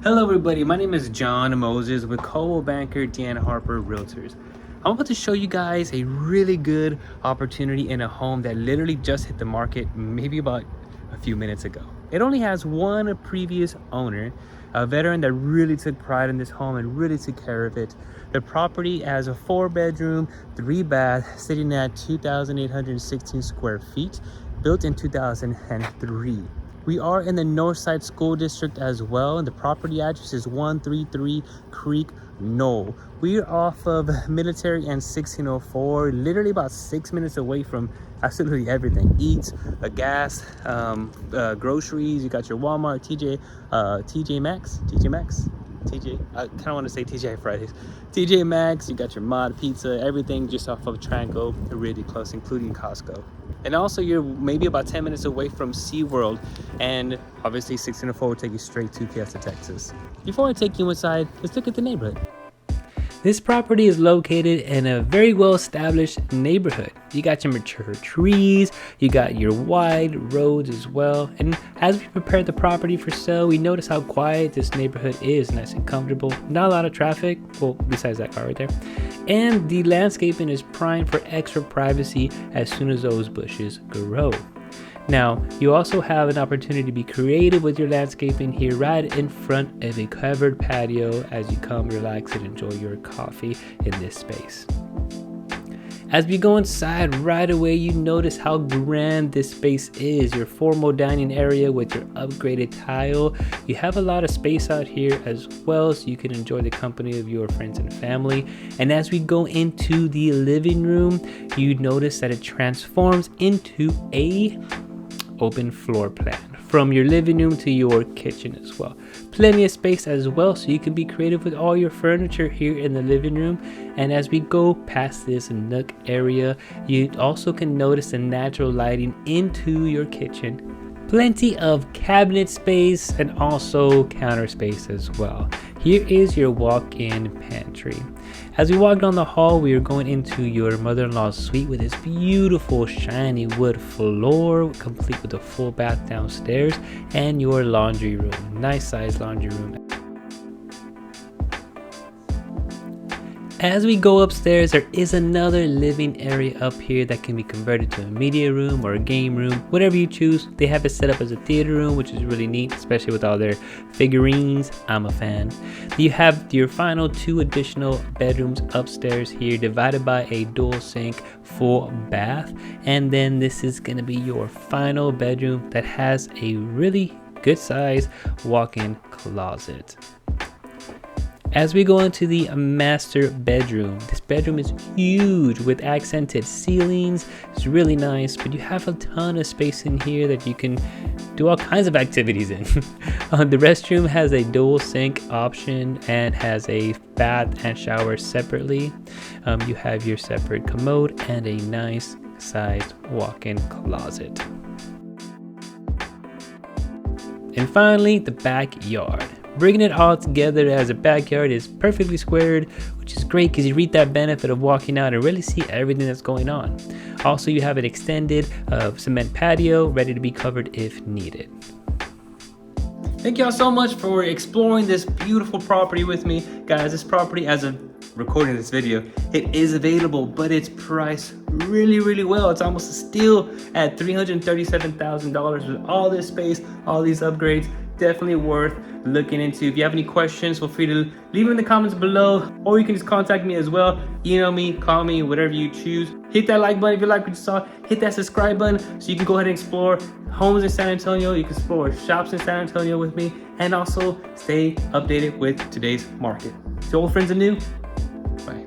Hello everybody, my name is John Moses with Coldwell Banker Dan Harper Realtors. I'm about to show you guys a really good opportunity in a home that literally just hit the market maybe about a few minutes ago. It only has one previous owner, a veteran that really took pride in this home and really took care of it. The property has a 4-bedroom, 3-bath, sitting at 2,816 square feet, built in 2003. We are in the Northside School District as well, and the property address is 133 Creek, Knoll. We're off of Military and 1604, literally about 6 minutes away from absolutely everything. Eats, gas, groceries. You got your Walmart, TJ Maxx. I kind of want to say TJ Fridays. TJ Maxx, you got your Mod Pizza, everything just off of Trango, really close, including Costco. And also you're maybe about 10 minutes away from SeaWorld, and obviously 1604 will take you straight to Fiesta, Texas. Before I take you inside, let's look at the neighborhood. This property is located in a very well-established neighborhood. You got your mature trees, you got your wide roads as well. And as we prepare the property for sale, we notice how quiet this neighborhood is, nice and comfortable. Not a lot of traffic, well, besides that car right there. And the landscaping is primed for extra privacy as soon as those bushes grow. Now, you also have an opportunity to be creative with your landscaping here right in front of a covered patio as you come relax and enjoy your coffee in this space. As we go inside, right away you notice how grand this space is. Your formal dining area with your upgraded tile. You have a lot of space out here as well, so you can enjoy the company of your friends and family. And as we go into the living room, you notice that it transforms into a open floor plan from your living room to your kitchen as well. Plenty of space as well, so you can be creative with all your furniture here in the living room. And as we go past this nook area, you also can notice the natural lighting into your kitchen. Plenty of cabinet space and also counter space as well. Here is your walk-in pantry. As we walk down the hall, we are going into your mother-in-law's suite with this beautiful shiny wood floor, complete with a full bath downstairs, and your laundry room. Nice sized laundry room. As we go upstairs, there is another living area up here that can be converted to a media room or a game room, whatever you choose. They have it set up as a theater room, which is really neat, especially with all their figurines. I'm a fan. You have your final 2 additional bedrooms upstairs here, divided by a dual sink, full bath. And then this is gonna be your final bedroom that has a really good size walk-in closet. As we go into the master bedroom, this bedroom is huge with accented ceilings. It's really nice, but you have a ton of space in here that you can do all kinds of activities in. The restroom has a dual sink option and has a bath and shower separately. You have your separate commode and a nice sized walk-in closet. And finally, the backyard. Bringing it all together as a backyard is perfectly squared, which is great because you reap that benefit of walking out and really see everything that's going on. Also, you have an extended cement patio ready to be covered if needed. Thank y'all so much for exploring this beautiful property with me. Guys, this property, as of recording this video, it is available, but it's priced really well. It's almost a steal at $337,000 with all this space, all these upgrades. Definitely worth looking into. If you have any questions, feel free to leave them in the comments below, or you can just contact me as well. Email me, call me, whatever you choose. Hit that like button if you like what you saw. Hit that subscribe button so you can go ahead and explore homes in San Antonio. You can explore shops in San Antonio with me, and also stay updated with today's market. To old friends and new, bye.